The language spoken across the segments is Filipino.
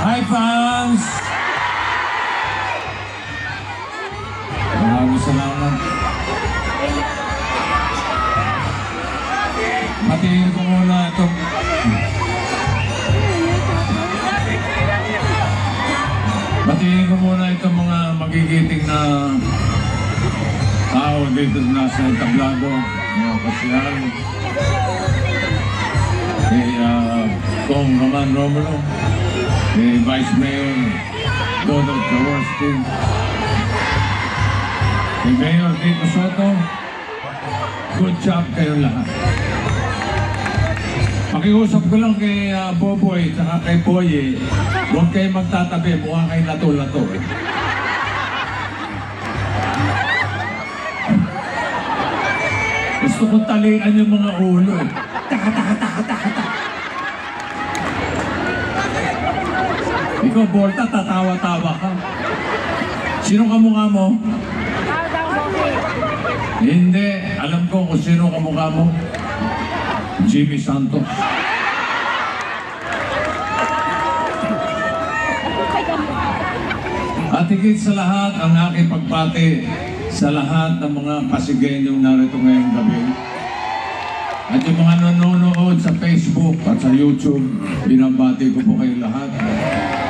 Hi fans! Maraming salamat. Patingin ko muna ito. Patingin ko muna itong mga magigiting na tao dito na sa entablado. Mga kasyal. Kong Roman Romulo. Vice Mayor Donald Jaworski. Mayor Tito Soto. Good job kayo lahat. Pakiusap ko lang kay Boboy at kay Boye, huwag kayo magtatabi, mukha kayo lato-lato. Gusto kong talian yung mga ulo. Taka. Ikaw, Volta, tatawa-tawa ka. Sino kamukha mo? Hindi. Alam ko kung sino kamukha mo. Jimmy Santos. At higit sa lahat, ang aking pagpati sa lahat ng mga Pasigueñong narito ngayong gabi. At yung mga nanonood sa Facebook at sa YouTube, binabati ko po kayo lahat.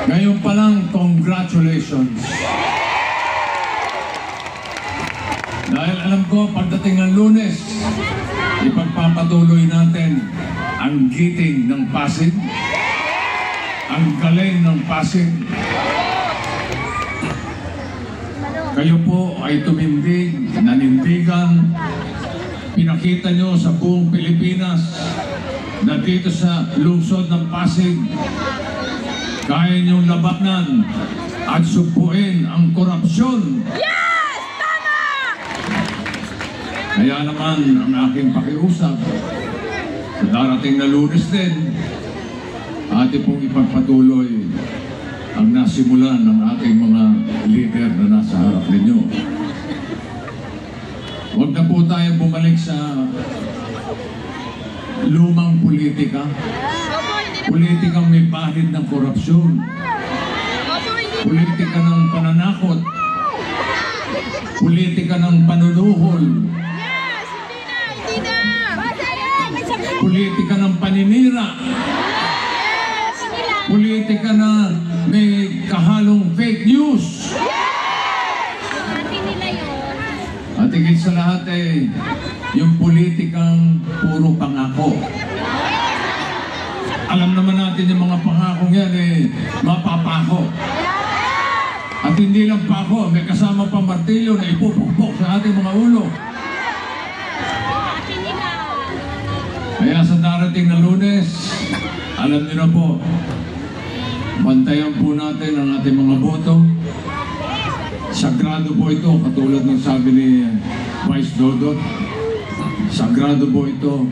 Ngayon pa lang, congratulations! Dahil alam ko, pagdating ng Lunes, ipagpapatuloy natin ang giting ng Pasig, ang galing ng Pasig. Kayo po ay tumindig, nanindigan, pinakita nyo sa buong Pilipinas na dito sa lungsod ng Pasig, kaya nyong labanan at supuin ang korupsyon. Yes! Tama! Kaya naman ang aking pakiusap sa darating na Lunes din, atin pong ipagpatuloy ang nasimulan ng ating mga leader na nasa harap ninyo. Huwag na po tayong bumalik sa lumang politika. Politikang may bahid ng korupsyon. Politika ng pananakot. Politika ng panunuhol. Hindi na! Politika ng paninira. Politika na may kahalong fake news. At higit sa lahat yung politikang puro pangako. Alam naman natin yung mga pangakong yan mapapako. At hindi lang pako, may kasama pa martilyo na ipupukpok sa ating mga ulo. Kaya sa darating na Lunes, alam niyo na po, bantayan po natin ang ating mga boto. Sagrado po ito, katulad ng sabi ni Vice Dodot. Sagrado po ito.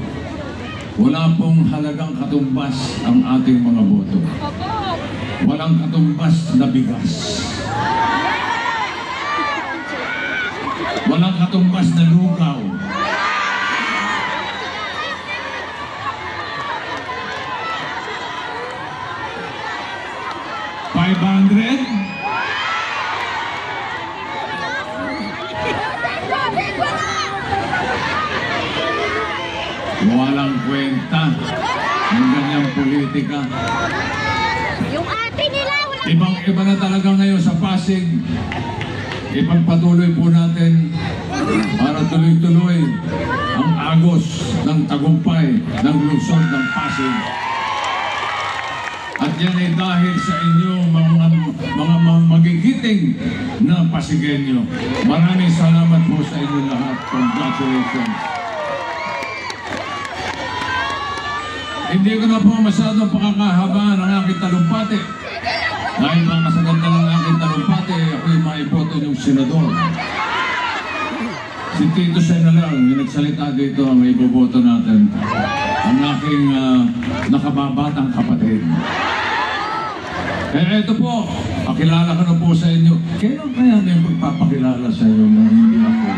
Wala pong halagang katumbas ang ating mga boto. Walang katumbas na bigas. Walang katumbas na lugaw. $500? Walang kwenta ng ganyang politika. Yung ate nila, walang Ibang-iba na talaga ngayon sa Pasig. Ipagpatuloy po natin para tuloy-tuloy ang agos ng tagumpay ng lungsod ng Pasig. At yan ay dahil sa inyo mga magigiting na Pasigueño. Maraming salamat po sa inyo lahat. Congratulations. Hindi ko na po masyadong pakakahabaan ang aking talumpati. Dahil makasagad na lang ang aking talumpati, ako'y maiboto ng senador. Si Tito Sen na lang, yung nagsalita dito, ang iboboto natin. Ang aking nakababatang kapatid. Eto po, pakilala ko na po sa inyo. Kailan kaya may magpapakilala sa inyo na hindi ako?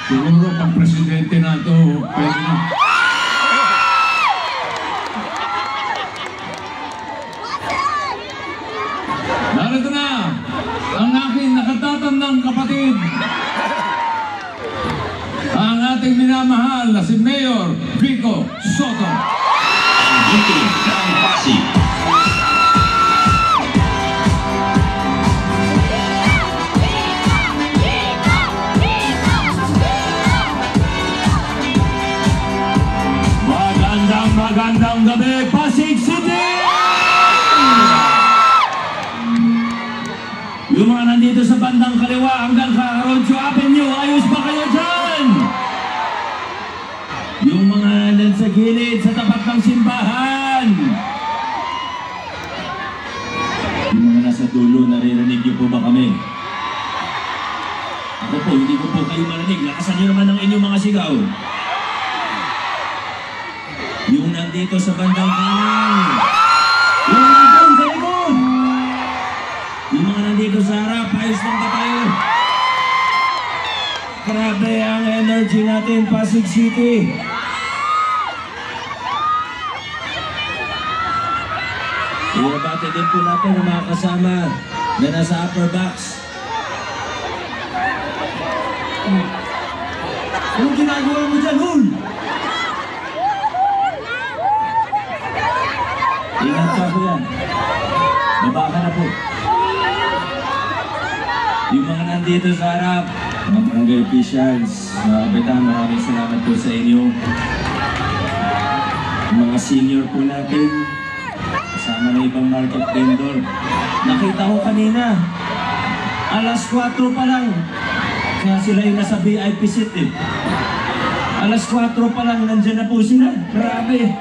Siguro pag presidente na ito, pwede na. Narito na ang aking nakatatandang kapatid. Ang ating minamahal na si Mayor Vico Soto. Ang VP ng Pasig. Magandang gabi, Pasig City! Yung mga nandito sa bandang kaliwa hanggang Caroncio Avenue, ayos ba kayo dyan? Yung mga nandun sa gilid, sa tapat ng simbahan. Yung mga nasa dulo, naririnig niyo po ba kami? Ako po, hindi ko po kayo marinig. Lakasan niyo naman ang inyong mga sigaw. Yung nandito sa bandang kanan. Yung nandun sa likod. Yung mga nandito sa harap, ayos lang ba tayo? Grabe ang energy natin, Pasig City. Ibabati din po natin ang mga kasama na nasa upper box. Anong ginagawa mo dyan, Hul? Ingat ka po yan. Baba ka na po. Yung mga nandito sa harap, mga barangay officials, mga kapitan, maraming salamat po sa inyo. Yung mga senior po natin, kasama ng ibang market vendor. Nakita ko kanina, alas 4 pa lang. Kaya sila yung nasa VIP seat eh. Alas 4 pa lang, nandyan na po sila. Grabe.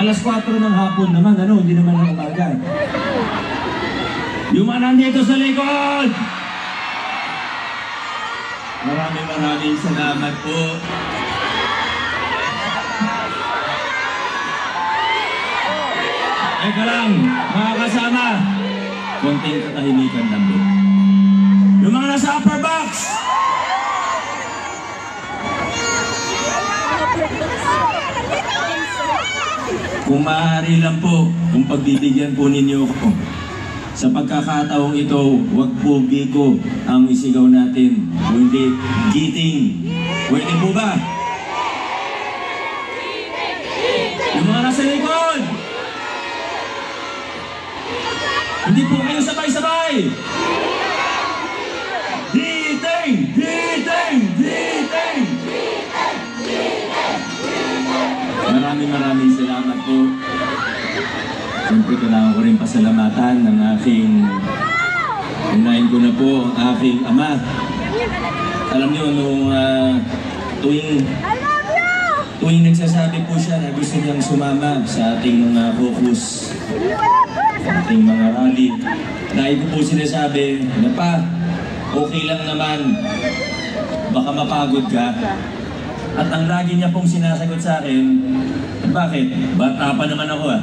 Alas 4 ng hapon naman, ano, hindi naman ng umaga. Yung mga nandito sa likod! Maraming salamat po. Eka lang, mga kasama, konting katahimikan lang po. Yung mga nasa upper box! Kung maaari lang po, kung pagbibigyan po ninyo ako, sa pagkakataong ito, wag po Vico ang isigaw natin, kundi Giting. Pwede po ba? Yung mga nasa likod! Hindi po kayo sabay-sabay! Giting! Giting! Giting! Maraming salamat po. Siyempre kailangan ko rin pasalamatan ng aking, unahin ko na po ang aking ama. Alam niyo, nung tuwing nagsasabi po siya na gusto niyang sumama sa ating mga focus, sa ating mga rally, dahil ko po sinasabi na pa, okay lang naman, baka mapagod ka. At ang lagi niya pong sinasagot sa akin, bakit? Bata pa naman ako ah.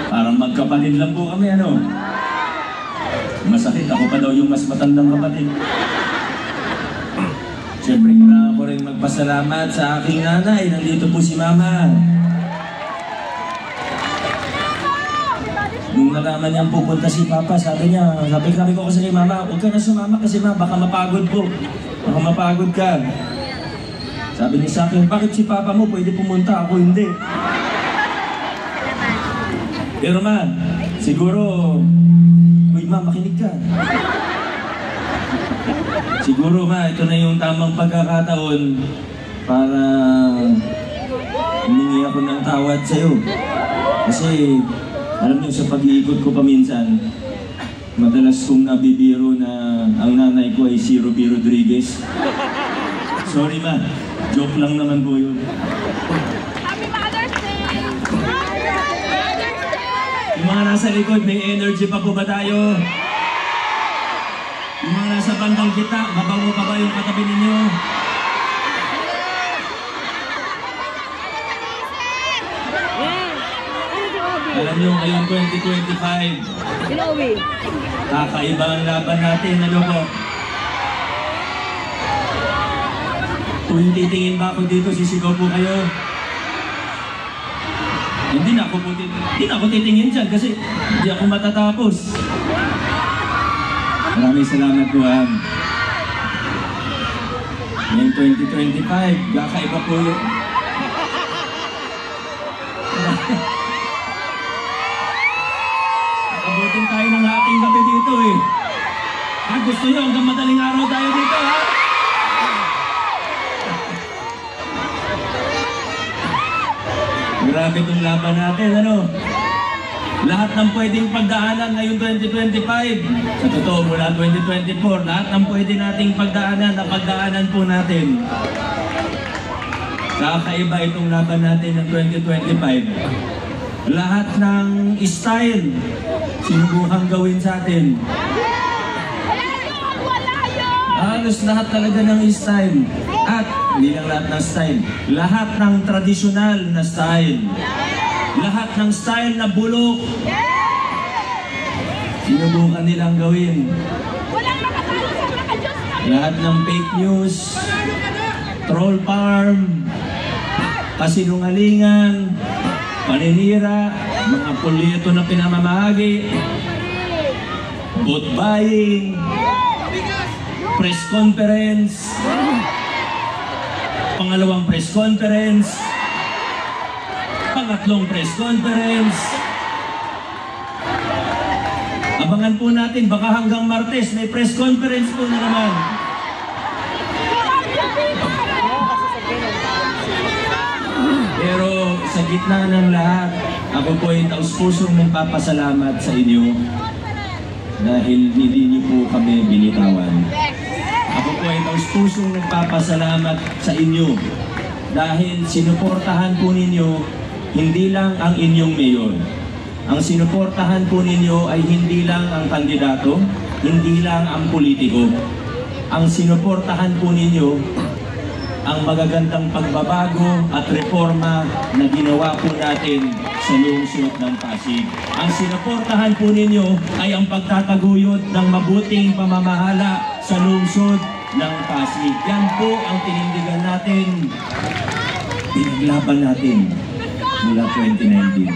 Parang magkapatid lang po kami, ano? Masakit, ako pa daw yung mas matandang kapatid. Siyempre, kailangan ko rin magpasalamat sa aking nanay. Nandito po si Mama. Nung nalaman niyang pupunta si Papa, sabi ko kasi kay Mama, huwag ka na sumama kasi Ma, baka mapagod po. Baka mapagod ka. Sabi niya sa akin, bakit si Papa mo pwede pumunta, ako hindi? Pero Ma, siguro, uy Ma, makinig ka. Siguro Ma, ito na yung tamang pagkakataon para humingi ako ng tawad sa'yo. Kasi, alam niyo, sa pag-iikot ko paminsan, madalas kong nabibiro na ang nanay ko ay si Ruby Rodriguez. Sorry Ma, joke lang naman po yun. Happy Mother's Day! Mother's Day! Yung mga nasa likod, may energy pa po ba tayo? Yung mga nasa bandang kita, mabango pa ba yung katabi ninyo? Alam nyo, ngayong 2025, kakaiba ang laban natin, ano po? Kung titingin ba ako dito, sisigaw po kayo. Hindi na ako titingin dyan kasi hindi ako matatapos. Maraming salamat po, ngayong 2025, kakaiba po yun. Abutin tayo ng ating gabi dito eh. Gusto nyo hanggang madaling araw tayo dito, ha? Grabe itong laban natin, ano? Lahat ng pwedeng pagdaanan ngayong 2025. Sa totoo, mula 2024, lahat ng pwede nating pagdaanan, napagdaanan po natin. Kakaiba itong laban natin ng 2025. Lahat ng style, sinubukan gawin sa atin. Halos lahat talaga ng style. At hindi lang lahat ng style, lahat ng tradisyonal na style. Lahat ng style na bulok. Sinubukan nilang gawin. Lahat ng fake news, troll farm, kasinungalingan, paninira, mga polyeto na pinamamahagi, vote buying, press conference, pangalawang press conference, pangatlong press conference. Abangan po natin, baka hanggang Martes may press conference po na naman. Pero sa gitna ng lahat, ako po ay taus-pusong nagpapasalamat sa inyo dahil hindi niyo po kami binitawan. Ako po ay taus-pusong nagpapasalamat sa inyo dahil sinuportahan po ninyo hindi lang ang inyong mayor. Ang sinuportahan po ninyo ay hindi lang ang kandidato, hindi lang ang politiko. Ang sinuportahan po ninyo ang magagandang pagbabago at reforma na ginawa po natin sa lungsod ng Pasig. Ang sinuportahan po ninyo ay ang pagtataguyod ng mabuting pamamahala sa lungsod ng Pasig. Yan po ang tinindigan natin, pinaglaban natin mula 2019.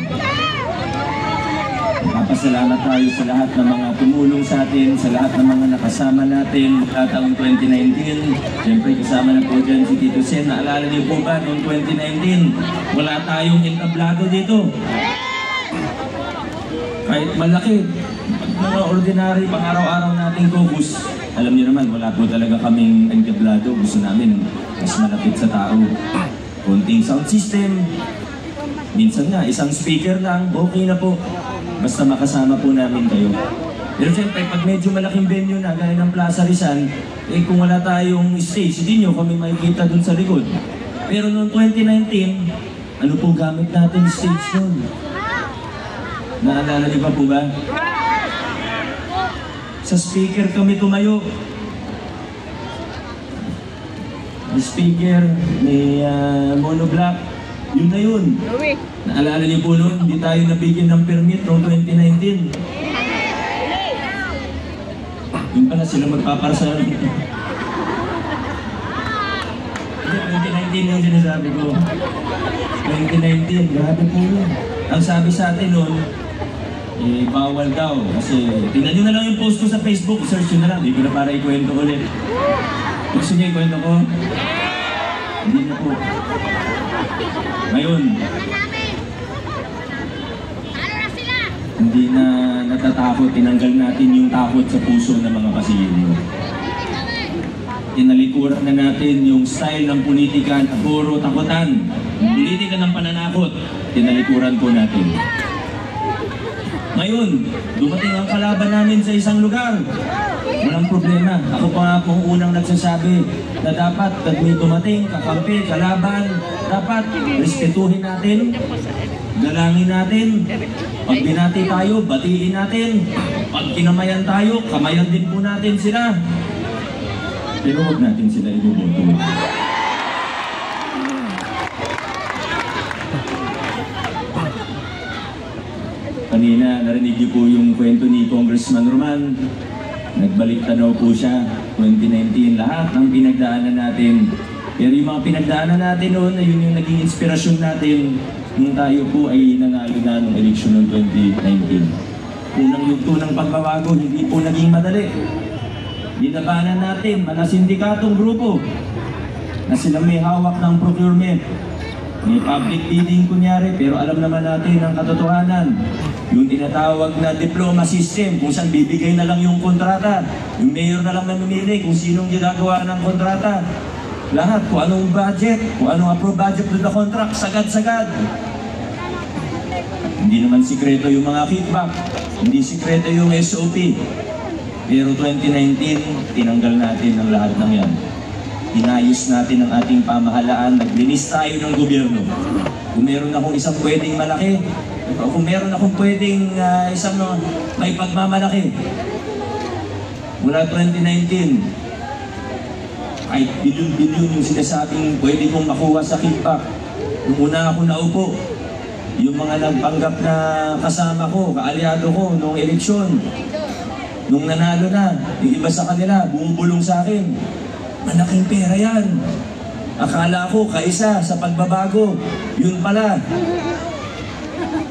Napasalamat tayo sa lahat ng mga tumulong sa atin, sa lahat ng mga nakasama natin mula taong 2019. Siyempre kasama na po dyan si Tito Sen. Naalala niyo po ba noong 2019? Wala tayong entablado dito. Kahit malaki, mga ordinary, pang araw-araw nating focus. Alam niyo naman, wala po talaga kaming entablado. Gusto namin mas malapit sa tao. Konting sound system. Minsan nga, isang speaker lang, okay na po. Basta makasama po namin kayo. Pero siyempre, pag medyo malaking venue na, gaya ng Plaza Rizal, kung wala tayong stage, hindi nyo kami makikita dun sa likod. Pero noong 2019, ano po gamit natin stage nun? Naalala niyo pa po ba? Sa speaker kami tumayo. The speaker, may monoblock. Yun na yun. Naalala niyo po noon, hindi tayo nabigyan ng permit noong 2019. Yun pala sila magpaparasal. 2019 yung sinasabi ko. 2019, grabe po yun. Ang sabi sa atin noon, bawal daw. Kasi tingnan nyo na lang yung post ko sa Facebook, search nyo na lang. Hindi ko na para ikwento ulit. Gusto nyo ikwento ko? Hindi na po. Ngayon, hindi na natatakot, tinanggal natin yung takot sa puso ng mga Pasigino. Tinalikuran na natin yung style ng politika na puro takutan. Yung politika ng pananakot, tinalikuran po natin. Ngayon, dumating ang kalaban namin sa isang lugar. Walang problema. Ako pa nga pong unang nagsasabi na dapat pag may dumating, kakampi, kalaban, dapat respetuhin natin, galangin natin. Pag binati tayo, batiin natin. Pag kinamayan tayo, kamayan din po natin sila. Pero huwag natin sila ibuboto. Kanina, narinig niyo po yung kwento ni Congressman Roman. Nagbalik tanaw po siya, 2019, lahat ng pinagdaanan natin. Pero yung mga pinagdaanan natin noon, yun yung naging inspirasyon natin nung tayo po ay nanalo na ng eleksyon noong 2019. Unang yugto ng pagbabago, hindi po naging madali. Dinabanan natin, mga sindikatong grupo na sila may hawak ng procurement. May public bidding kunyari, pero alam naman natin ang katotohanan. Yung tinatawag na diploma system, kung saan bibigay na lang yung kontrata. Yung mayor na lang namimili kung sinong ginagawa ng kontrata. Lahat, kung anong budget, kung anong approve budget to the contract, sagad-sagad. Hindi naman sikreto yung mga kickback, hindi sikreto yung SOP. Pero 2019, tinanggal natin ang lahat ng yan. Inayos natin ang ating pamahalaan, naglinis tayo ng gobyerno. Kung meron akong isang pwedeng malaki, kung meron akong pwedeng isang may pagmamalaki, mula 2019, kahit bilyon-bilyon yung sinasabing pwede kong makuha sa kickback. Nung una ako naupo, yung mga nagpanggap na kasama ko, kaalyado ko noong eleksyon, nung nanalo na, yung iba sa kanila, bumubulong sa akin. Malaking pera yan. Akala ko, kaisa sa pagbabago. Yun pala.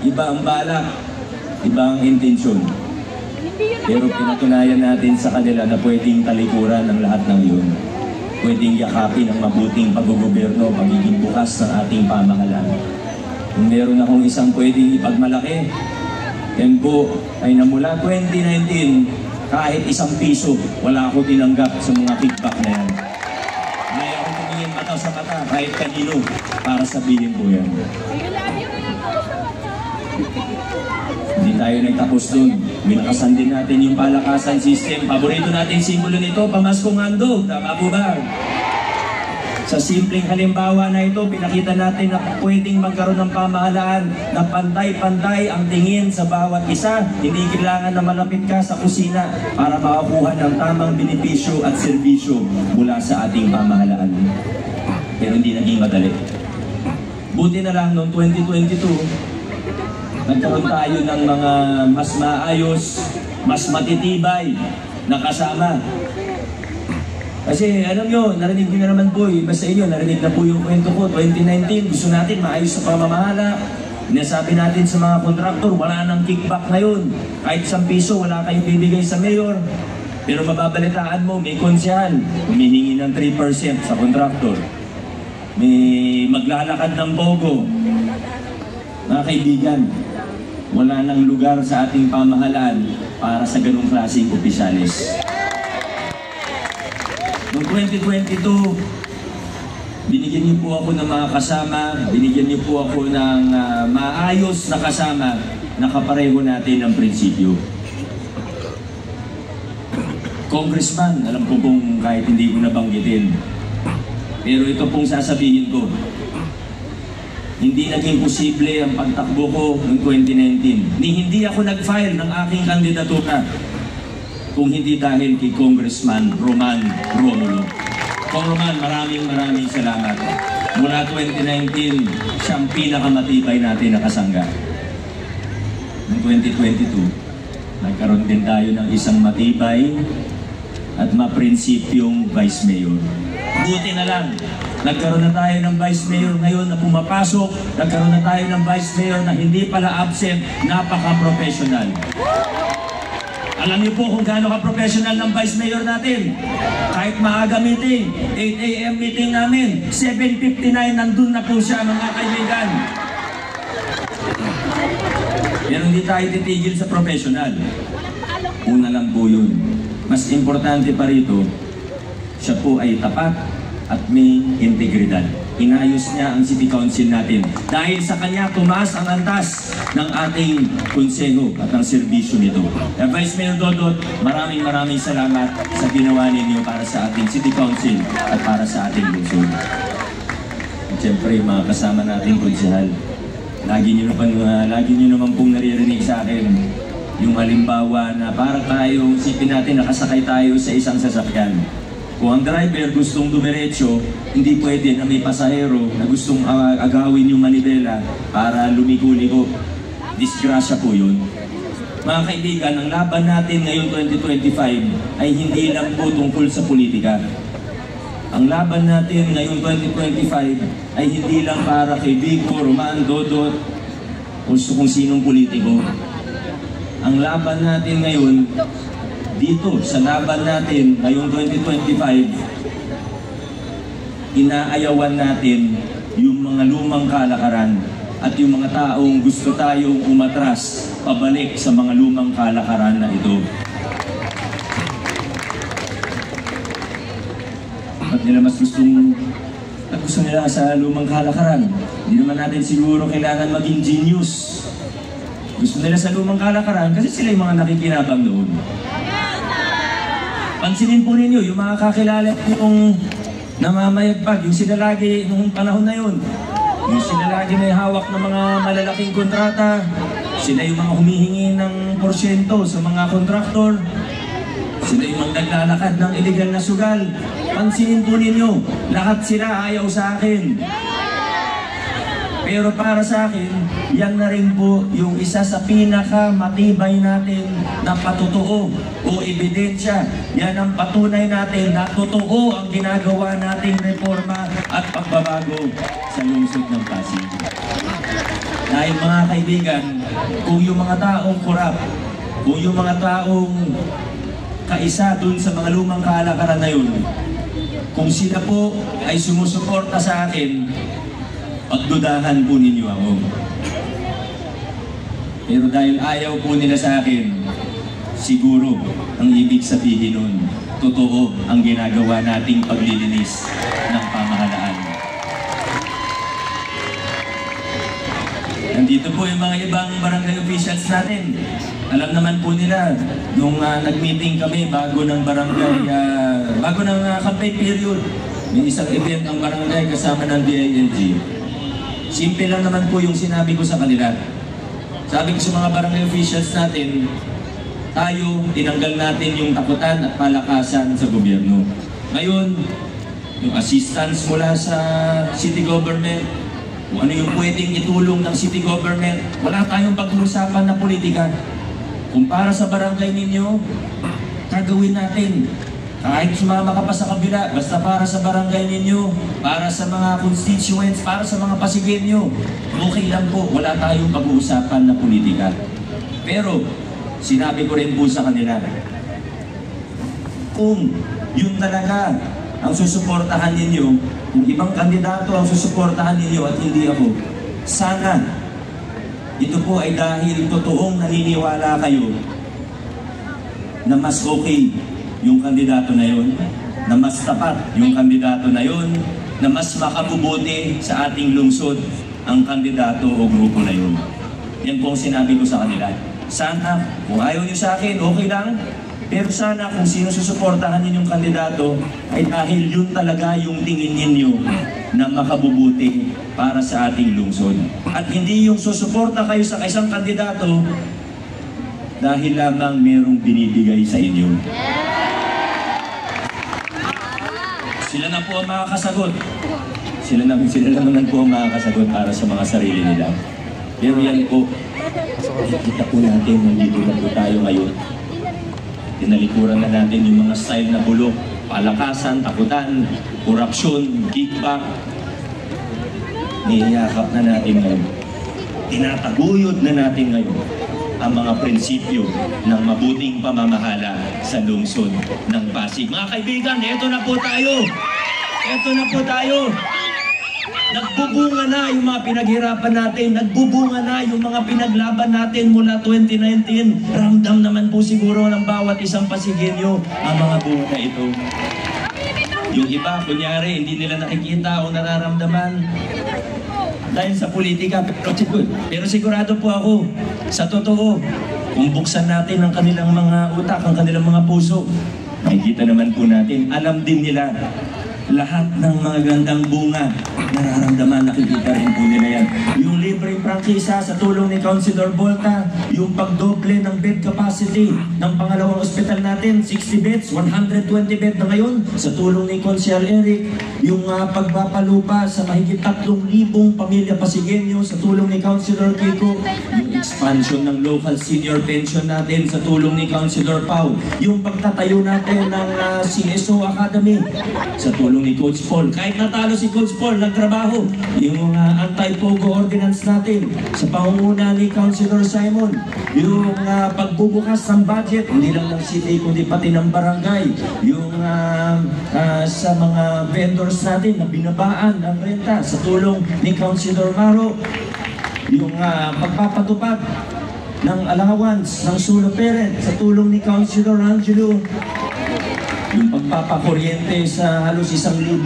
Iba ang balak. Iba ang intensyon. Pero pinatunayan natin sa kanila na pwedeng talikuran ang lahat ng yun. Pwedeng yakapin ang mabuting pag-gobyerno, magiging bukas ng ating pamahalaan. Kung meron akong isang pwedeng ipagmalaki, yan po ay na mula 2019, kahit isang piso, wala ako tinanggap sa mga kickback na yan. May ako tumingin mata sa mata, kahit kanino, para sabihin ko yan. Hindi tayo nagtapos dun. Binakasan din natin yung palakasan system. Paborito natin simbolo nito, pamaskong handog. Tama po ba? Sa simpleng halimbawa na ito, pinakita natin na pwedeng magkaroon ng pamahalaan na pantay-pantay ang tingin sa bawat isa. Hindi kailangan na malapit ka sa kusina para makakuha ng tamang benepisyo at serbisyo mula sa ating pamahalaan. Pero hindi naging madali. Buti na lang noong 2022, nagkaroon tayo ng mga mas maayos, mas matitibay na kasama. Kasi alam nyo, narinig nyo na naman po, iba sa inyo, narinig na po yung kwento ko, 2019, gusto natin maayos sa pamamahala. Nasabi natin sa mga kontraktor, wala nang kickback ngayon. Kahit 1 piso, wala kayong bibigay sa mayor. Pero mababalitaan mo, may konsyal, humihingi ng 3% sa kontraktor. May maglalakad ng bogo. Mga kaibigan, wala nang lugar sa ating pamahalaan para sa ganung klaseng opisyalis. Noong 2022, binigyan niyo po ako ng mga kasama, binigyan niyo po ako ng maayos na kasama na kapareho natin ang prinsipyo. Congressman, alam ko pong kahit hindi ko nabanggitin, pero ito pong sasabihin ko, hindi naging posible ang pagtakbo ko noong 2019. Hindi ako nag-file ng aking kandidatura kung hindi dahil kay Congressman Roman Romulo. Kong Roman, maraming salamat. Mula 2019, siyang pinakamatibay natin na kasangga. Noong 2022, nagkaroon din tayo ng isang matibay at maprinsipyong Vice Mayor. Buti na lang, nagkaroon na tayo ng Vice Mayor ngayon na pumapasok, nagkaroon na tayo ng Vice Mayor na hindi pala absent, napaka-professional. Alam niyo po kung gaano ka-professional ng Vice Mayor natin. Kahit maaga meeting, 8 AM meeting namin, 7:59 nandun na po siya mga kaibigan. Pero hindi tayo titigil sa professional. Una lang po yun. Mas importante pa rito, siya po ay tapat at may integridad. Inayos niya ang City Council natin. Dahil sa kanya, tumaas ang antas ng ating konseho at ang serbisyo nito. Vice Mayor Dodot, maraming salamat sa ginawa ninyo para sa ating City Council at para sa ating lungsod. At siyempre, mga kasama nating konsehal, lagi nyo naman pong naririnig sa akin yung halimbawa na para tayo, isipin natin, nakasakay tayo sa isang sasakyan. Kung ang driver gustong dumiretso, hindi pwede na may pasahero na gustong agawin yung manibela para lumiko-liko. Disgrasya po yun. Mga kaibigan, ang laban natin ngayong 2025 ay hindi lang po tungkol sa politika. Ang laban natin ngayong 2025 ay hindi lang para kay Vico, Roman, Dodot, o kung sinong politiko. Ang laban natin ngayon, dito sa laban natin ngayong 2025, inaayawan natin yung mga lumang kalakaran at yung mga taong gusto tayong umatras pabalik sa mga lumang kalakaran na ito. At nila mas gusto nila sa lumang kalakaran. Hindi naman natin siguro kailangan maging genius. Gusto nila sa lumang kalakaran kasi sila yung mga nakikinabang doon. Pansinin po ninyo, yung mga kakilala yung namamayagpag, yung sila lagi nung panahon na yun. Yung sila lagi may hawak ng mga malalaking kontrata, sila yung mga humihingi ng porsyento sa mga kontraktor, sila yung mga naglalakad ng illegal na sugal. Pansinin po ninyo, lahat sila ayaw sa akin. Pero para sa akin, yan na rin po yung isa sa pinakamatibay natin na patotoo o ebidensya. Yan ang patunay natin na totoo ang ginagawa nating reforma at pagbabago sa lungsod ng Pasig. Dahil mga kaibigan, kung yung mga taong kurap, kung yung mga taong kaisa dun sa mga lumang kalakaran na yun, kung sila po ay sumusuporta sa akin, pagdudahan po ninyo ako. Pero dahil ayaw po nila sa akin, siguro ang ibig sabihin nun, totoo ang ginagawa nating paglilinis ng pamahalaan. Nandito po yung mga ibang barangay officials natin. Alam naman po nila, nung nag-meeting kami bago ng barangay, bago ng campaign period, may isang event ang barangay kasama ng DILG. Simple lang naman po yung sinabi ko sa kanila. Sabi ko sa mga barangay officials natin, tayo, tinanggal natin yung takutan at palakasan sa gobyerno. Ngayon, yung assistance mula sa city government, kung ano yung pwedeng itulong ng city government, wala tayong pag-uusapan na politika. Kung para sa barangay ninyo, gagawin natin. Kahit sumama ka pa sa kabila, basta para sa barangay ninyo, para sa mga constituents, para sa mga Pasigueño, okay lang po, wala tayong pag-uusapan na politika. Pero, sinabi ko rin po sa kanila, kung yun talaga ang susuportahan ninyo, kung ibang kandidato ang susuportahan ninyo at hindi ako, sana, ito po ay dahil totoong naniniwala kayo na mas okay yung kandidato na yun, na mas tapat yung kandidato na yun, na mas makabubuti sa ating lungsod ang kandidato o grupo na yun. Yan po ang sinabi ko sa kanila. Sana, kung ayaw nyo sa akin, okay lang. Pero sana kung sino susuportahan ninyong kandidato ay dahil yun talaga yung tingin ninyo na makabubuti para sa ating lungsod. At hindi yung susuporta kayo sa isang kandidato dahil lamang merong binibigay sa inyo. Sila na po ang makakasagot. Sila naman po ang makakasagot para sa mga sarili nila. Pero yan po, kita po natin, nandito na po tayo ngayon. Tinalikuran na natin yung mga style na bulok, palakasan, takutan, korupsyon, kickback. Niyayakap na natin ngayon. Tinataguyod na natin ngayon ang mga prinsipyo ng mabuting pamamahala sa lungsod ng Pasig. Mga kaibigan, eto na po tayo! Eto na po tayo! Nagbubunga na yung mga pinaghirapan natin, nagbubunga na yung mga pinaglaban natin mula 2019. Ramdam naman po siguro ng bawat isang Pasigueño ang mga bunga na ito. Yung iba, kunyari, hindi nila nakikita o nararamdaman dahil sa politika, pero sigurado po ako, sa totoo, kung buksan natin ang kanilang mga utak, ang kanilang mga puso, makikita naman po natin, alam din nila lahat ng mga gandang bunga nararamdaman, nakikita rin po nila yan. Yung libreng prangkisa sa tulong ni Councilor Volta, yung pagdoble ng bed capacity ng pangalawang ospital natin, 60 beds, 120 bed na ngayon, sa tulong ni Councilor Eric, yung pagpapalupa sa mahigit 3,000 pamilya Pasigueño sa tulong ni Councilor Kiko, yung expansion ng local senior pension natin sa tulong ni Councilor Pau, yung pagtatayo natin ng CSO Academy sa tulong ni Coach Paul. Kahit natalo si Coach Paul, nagtrabaho. Yung anti-pogo ordinance natin sa pangunguna ni Councilor Simon. Yung pagbubukas ng budget, hindi lang ng city kundi pati ng barangay. Yung sa mga vendors natin na binabaan ng renta sa tulong ni Councilor Maro. Yung pagpapatupad ng allowance ng solo parent sa tulong ni Councilor Angelo. Yung pagpapakuryente sa halos 1,000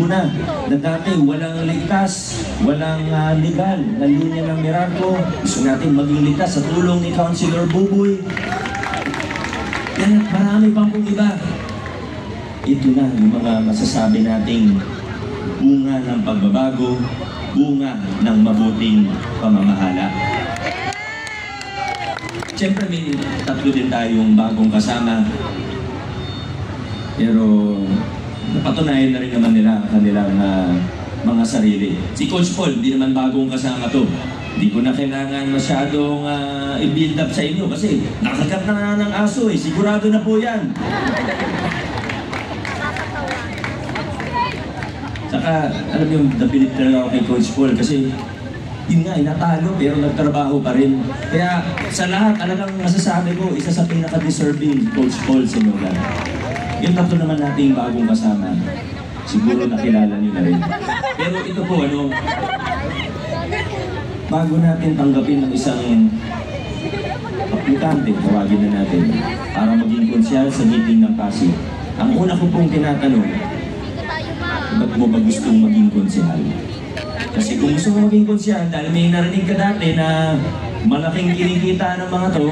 na dati walang ligtas, walang legal na linya ng Meralco. Gusto natin maging ligtas sa tulong ni Councilor Buboy. Yan, marami pang pong iba. Ito na yung mga masasabi nating bunga ng pagbabago, bunga ng mabuting pamamahala. Siyempre may tatlo din tayong bagong kasama. Pero napatunayan na rin naman nila kanilang mga sarili. Si Coach Paul, hindi naman bagong kasama to. Hindi ko na kailangan masyadong i-build up sa inyo kasi nakagat na ng aso eh. Sigurado na po yan. Saka, alam niyo, napilit na ako kay Coach Paul kasi yun nga, natalo pero nagtrabaho pa rin. Kaya sa lahat, talagang masasabi ko, isa sa pinaka-deserving Coach Paul sa Nolan. Yung tatlo naman nating bagong kasama, siguro nakilala niyo na rin. Pero ito po, bago natin tanggapin ng isang aplikante, tawagin na natin, para maging konsyal sa meeting ng Pasig. Ang una ko pong tinatanong, ba't mo ba gustong maging konsyal? Kasi kung gusto mo maging konsyal, dahil may narinig ka dati na malaking kinikita ng mga to,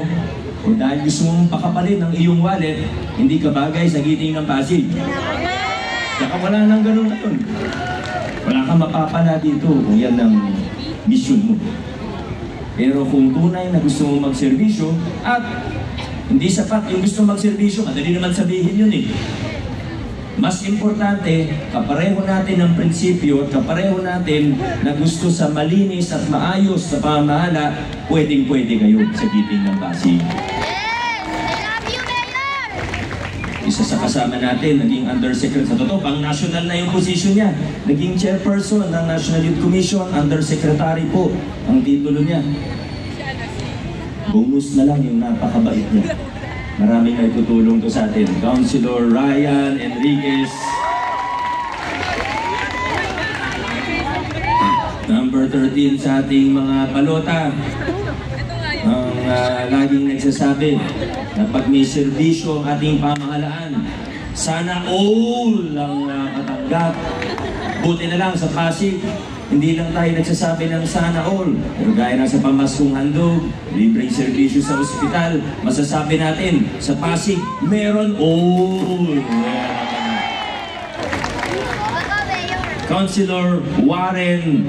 o dahil gusto mong pakapalin ng iyong wallet, hindi ka bagay sa giting ng Pasig. Saka wala nang ganun na yun. Wala kang mapapala dito kung yan ang mission mo. Pero kung tunay na gusto mong magserbisyo, at hindi sapat yung gusto magserbisyo, madali naman sabihin yun eh. Mas importante, kapareho natin ng prinsipyo at kapareho natin na gusto sa malinis at maayos sa pamamahala, pwedeng-pwede kayo sa giting ng Pasig. Isa sa kasama natin, naging undersecretary, sa totoo, pang national na yung position niya. Naging chairperson ng National Youth Commission, undersecretary po ang titulo niya. Bonus na lang yung napakabait niya. Maraming na itutulong to sa atin. Councilor Ryan Enriquez. Number 13 sa ating mga balota. Ang laging nagsasabi na pag may serbisyo ang ating pamahalaan, sana all ang katanggap. Buti na lang sa Pasig, hindi lang tayo nagsasabi ng sana all. Pero gaya na sa pamaskong handog, libreng serbisyo sa ospital, masasabi natin sa Pasig, meron all. Councilor Warren.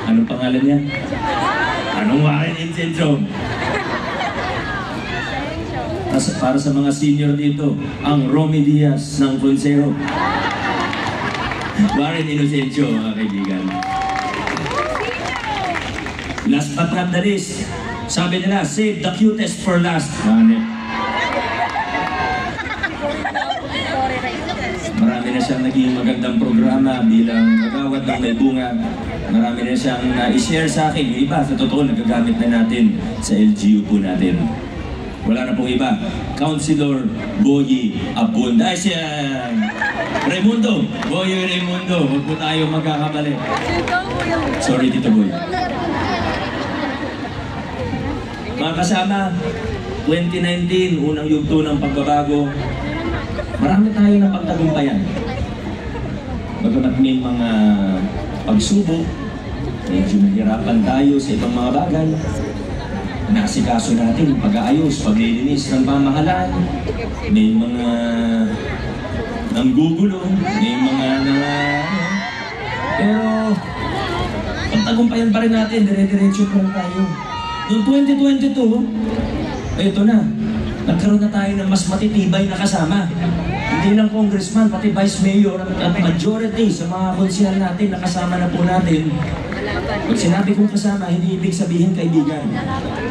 Anong pangalan niya? Anong Warren Incendio? Para sa mga senior dito, ang Romy Diaz ng Consejo. Warren Incendio, mga kaibigan. Last but not the least, sabi nila, save the cutest for last. Marami na siyang naging magandang programa bilang kagawad ng may bunga. Marami na siyang na-share sa akin. Yung iba, sa totoo, nagagamit na natin sa LGU po natin. Wala na pong iba. Councilor Boyi Abunda. Ay siya! Raimundo! Boyi Raimundo. Huwag po tayo magkakamali. Sorry, Tito Boy. Mga kasama, 2019, unang yugto ng pagbabago. Marami tayo na pagtagumpayan. Bagamat may mga pagsubok, medyo nahirapan tayo sa ibang mga bagay. Nasikaso natin pag-aayos, paglilinis ng pamahalaan. May mga nanggugulo, may mga pero pagtagumpayan pa rin natin, dire-diretso pa rin tayo. Noong 2022, ito na, nagkaroon na tayo ng mas matitibay na kasama. Hindi lang congressman, pati vice mayor at majority sa mga konsehal natin, nakasama na po natin. Pag sinabi kong kasama, hindi ibig sabihin kaibigan.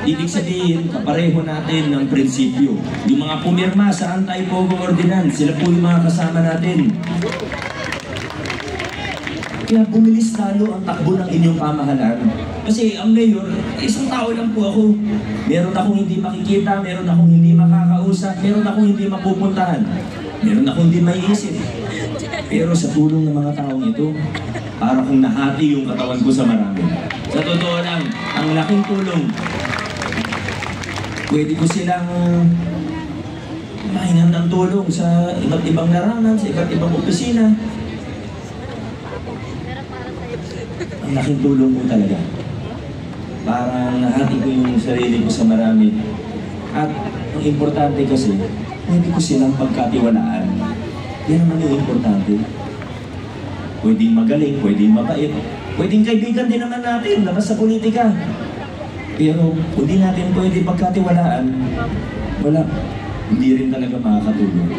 Ibig sabihin, kapareho natin ng prinsipyo. Yung mga pumirma sa anti-pogo ordinance, sila po yung mga kasama natin. Kaya bumilis talo ang takbo ng inyong pamahalaan. Kasi ang mayor, isang tao lang po ako. Meron akong hindi makikita, meron akong hindi makakausap, meron akong hindi mapupuntahan, meron akong hindi maiisip. Pero sa tulong ng mga taong ito, para kung nahati yung katawan ko sa marami. Sa totoo lang, ang laking tulong. Pwede ko silang mahingan ng tulong sa iba't ibang larangan, sa iba't ibang opisina. Ang laking tulong mo talaga. Parang nahati ko yung sarili ko sa marami. At ang importante kasi, pwede ko silang pagkatiwalaan. Yan naman yung importante. Pwedeng magaling, pwedeng mabait, pwedeng kaibigan din naman natin, labas sa politika. Pero kung di natin pwede pagkatiwalaan, wala. Hindi rin talaga makakatulong.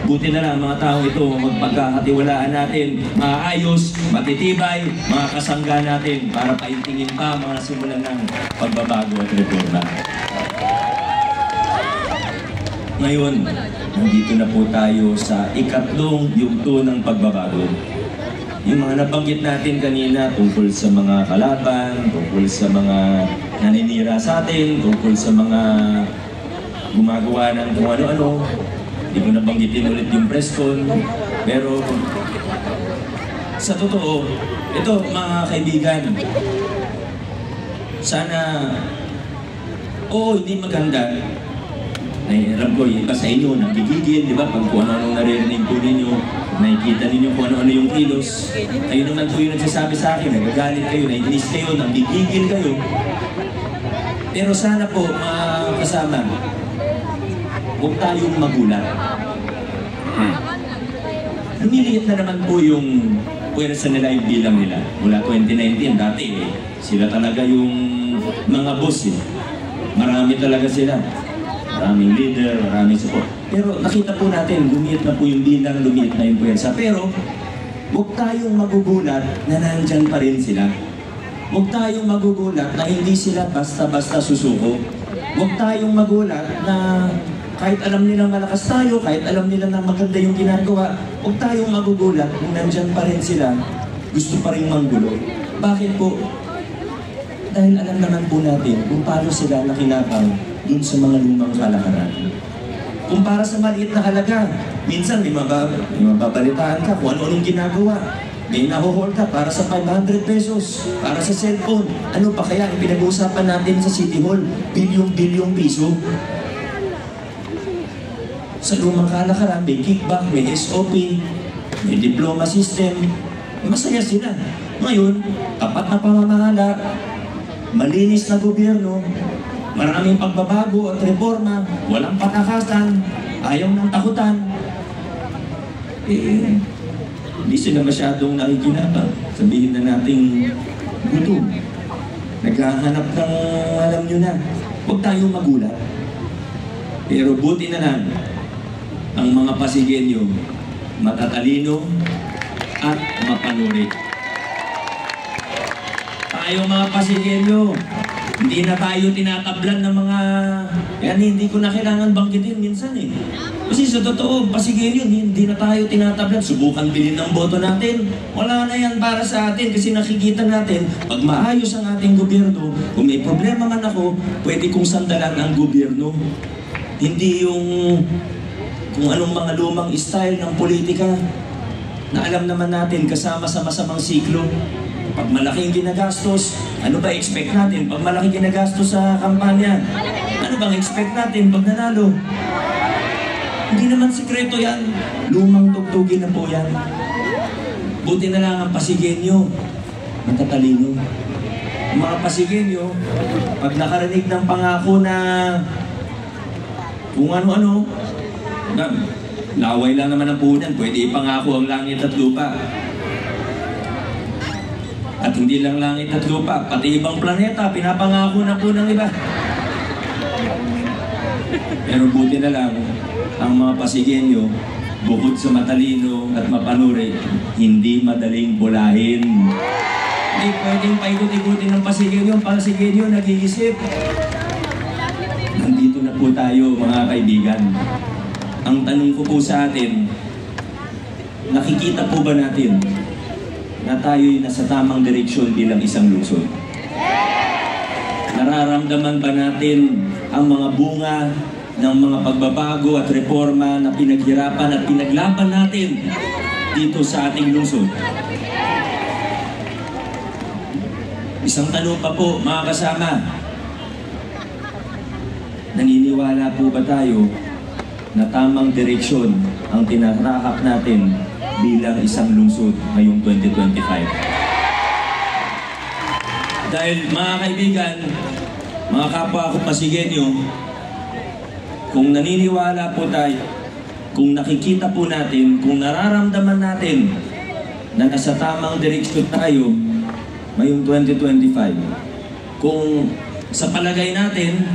Buti na lang mga tao ito, magpagkakatiwalaan natin, maayos, matitibay, mga kasangga natin para paintingin pa mga simulan ng pagbabago at reforma. Ngayon, nandito na po tayo sa ikatlong yugto ng pagbabago. Yung mga nabanggit natin kanina tungkol sa mga kalaban, tungkol sa mga naninira sa atin, tungkol sa mga gumagawa ng kung ano-ano. Hindi ko nabanggitin ulit yung press con. Pero sa totoo, ito mga kaibigan, sana, hindi maganda. Ay, alam ko, iba sa inyo, nagigigil, di ba? Pag kung ano-ano naririnig po ninyo, nakikita ninyo kung ano-ano yung kilos. Kayo naman po yung nagsasabi sa akin, nagagalit kayo, naiinis kayo, nagigigil kayo. Pero sana po, mga kasama, huwag tayong magulat. Lumiliit na naman po yung puwersa nila, yung bilang nila. Mula 2019, dati sila talaga yung mga boss eh. Marami talaga sila. Maraming leader, maraming support. Pero nakita po natin, lumiit na po yung bilang, lumiit na yung puwersa. Pero huwag tayong magugulat na nandyan pa rin sila. Huwag tayong magugulat na hindi sila basta-basta susuko. Huwag tayong magulat na kahit alam nilang malakas tayo, kahit alam nila na maganda yung ginagawa, huwag tayong magugulat kung nandyan pa rin sila, gusto pa rin manggulo. Bakit po? Dahil alam naman po natin kung paano sila nakinabang dun sa mga lumang kalakaran. Kung para sa maliit na halaga, minsan may mababalitaan ka kung ano-anong ginagawa. May nahuhold ka para sa 500 pesos, para sa cellphone. Ano pa kaya ang pinag-uusapan natin sa City Hall? Bilyong-bilyong piso. Sa lumang kalakaran, may kickback, may SOP, may diploma system. Masaya sila. Ngayon, tapat na pamamahala, malinis na gobyerno, maraming pagbabago at reforma, walang patakasan, ayaw ng takutan. Hindi sila masyadong nakikinabang. Sabihin na nating gutom. Naghahanap ng alam nyo na. Huwag tayong magulat. Pero buti na lang, ang mga Pasigueño, matatalino at mapanuri. Tayo mga Pasigueño, hindi na tayo tinatablan ng mga... Yan, hindi ko na kailangan banggitin minsan eh. Kasi sa totoo, Pasigueño, hindi na tayo tinatablan. Subukan bilhin ng boto natin. Wala na yan para sa atin kasi nakikita natin, pag maayos ang ating gobyerno, kung may problema man ako, pwede kong sandalan ang gobyerno. Hindi yung kung anong mga lumang style ng politika na alam naman natin kasama sa masamang siklo. Pag malaking ginagastos, ano ba expect natin? Pag malaking ginagastos sa kampanya, ano bang expect natin pag nanalo? Hindi naman sikreto yan. Lumang tugtugin na po yan. Buti na lang ang Pasigueño, matatalino. Ang mga Pasigueño, pag nakarinig ng pangako na kung ano-ano, Laway lang naman ang puhunan, pwede ipangako ang langit at lupa. At hindi lang langit at lupa, pati ibang planeta, pinapangako na po ng iba. Pero buti na lang, ang mga Pasigueño, bukod sa matalino at mapanuri, hindi madaling bulahin. Hindi pwedeng paikot-ikutin ng Pasigueño. Ang Pasigueño nag-iisip. Nandito na po tayo, mga kaibigan. Ang tanong ko po sa atin, nakikita po ba natin na tayo'y nasa tamang direksyon bilang isang lungsod? Nararamdaman ba natin ang mga bunga ng mga pagbabago at reforma na pinaghirapan at pinaglaban natin dito sa ating lungsod? Isang tanong pa po, mga kasama. Naniniwala po ba tayo na tamang direksyon ang tinatahak natin bilang isang lungsod ngayong 2025? Dahil mga kaibigan, mga kapwa ko Pasigueño, kung naniniwala po tayo, kung nakikita po natin, kung nararamdaman natin na nasa tamang direksyon tayo ngayong 2025, kung sa palagay natin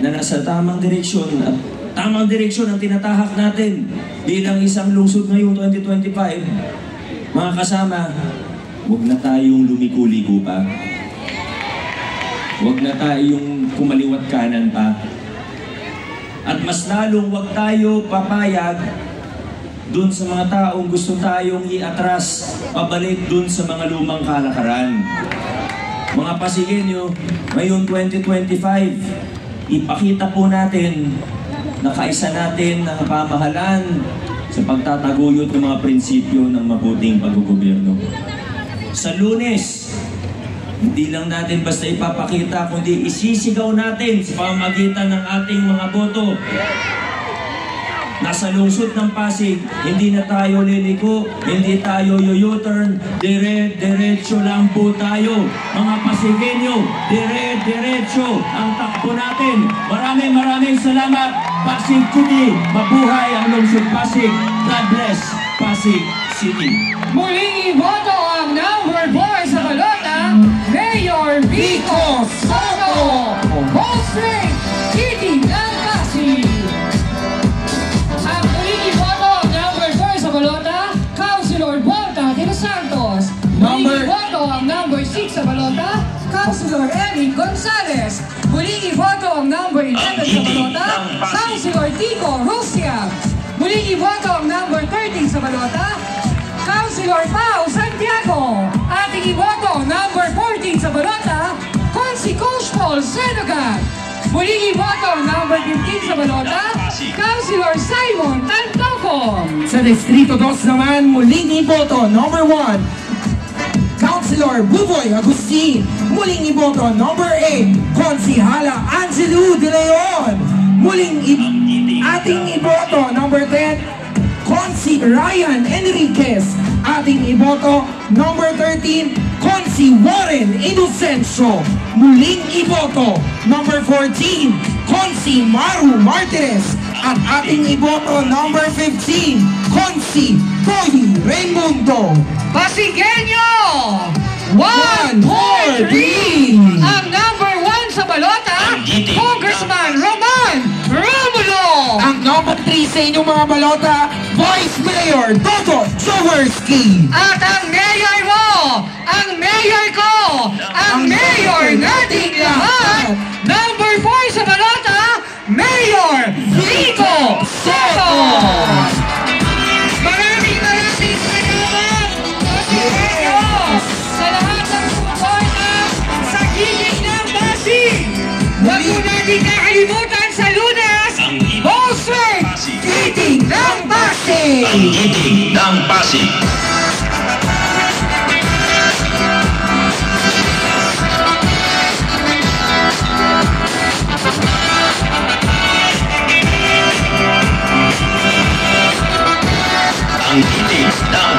na nasa tamang direksyon at tamang direksyon ang tinatahak natin bilang isang lungsod ngayong 2025, mga kasama, huwag na tayong lumiko-liko pa. Huwag na tayong kumaliwat kanan pa. At mas lalong huwag tayo papayag dun sa mga taong gusto tayong iatras pabalik dun sa mga lumang kalakaran. Mga Pasigueño, ngayon 2025, ipakita po natin na kaisa natin ang pamahalaan sa pagtataguyod ng mga prinsipyo ng mabuting paggogobyerno. Sa Lunes, hindi lang natin basta ipapakita, kundi isisigaw natin sa pamamagitan ng ating mga boto. Nasa lungsod ng Pasig, hindi na tayo liliko, hindi tayo U-turn, dire-diretso lang po tayo. Mga Pasigueño, dire-diretso ang takbo natin. Maraming salamat, Pasig City. Mabuhay ang lungsod Pasig. God bless, Pasig City. Muling iboto ang number 4 sa balota, Mayor Vico Soto, Wall Street, City ng Pasig. Ang muling iboto ang number 4 sa balota, Councilor Volta de los Santos. Muling iboto ang number 6 sa balota, Councilor Eric Gonzalez. Muling iboto ang number 11 sa balota, Councilor Tico Rusia. Muling iboto ang number 13 sa balota, Councilor Pao Santiago. Ating iboto number 14 sa balota, Consi Coach Paul Senegal. Muling iboto ang number 15 sa balota, Councilor Simon Tantoco. Sa Distrito 2 naman, muling iboto number 1, Councilor Buboy Agustin. Muling iboto number 8, Konsihala Angelo De Leon. Muling ating iboto number 10, Consi Ryan Enriquez. Ating iboto number 13, Consi Warren Inocencio. Muling iboto number 14, Consi Maru Martinez. At ating iboto number 15, Consi Toy Raimundo. Pasigueño! 1, 4, 3! Ang number 1 sa balota, Congressman Roman Romulo! Ang number 3 sa inyong mga balota, Vice Mayor Toto Jaworski. At ang mayor mo, ang mayor ko, ang mayor nating lahat, number 4 sa balota, Mayor Vico Soto! Maraming salamat, Pasigueño, sa lahat ng suporta sa Giling ng Pasig. Huwag mo natin kakalimutan sa Lunes, Wall Street, Giling ng Pasig! Ang giting ng Pasig. Ang giting ng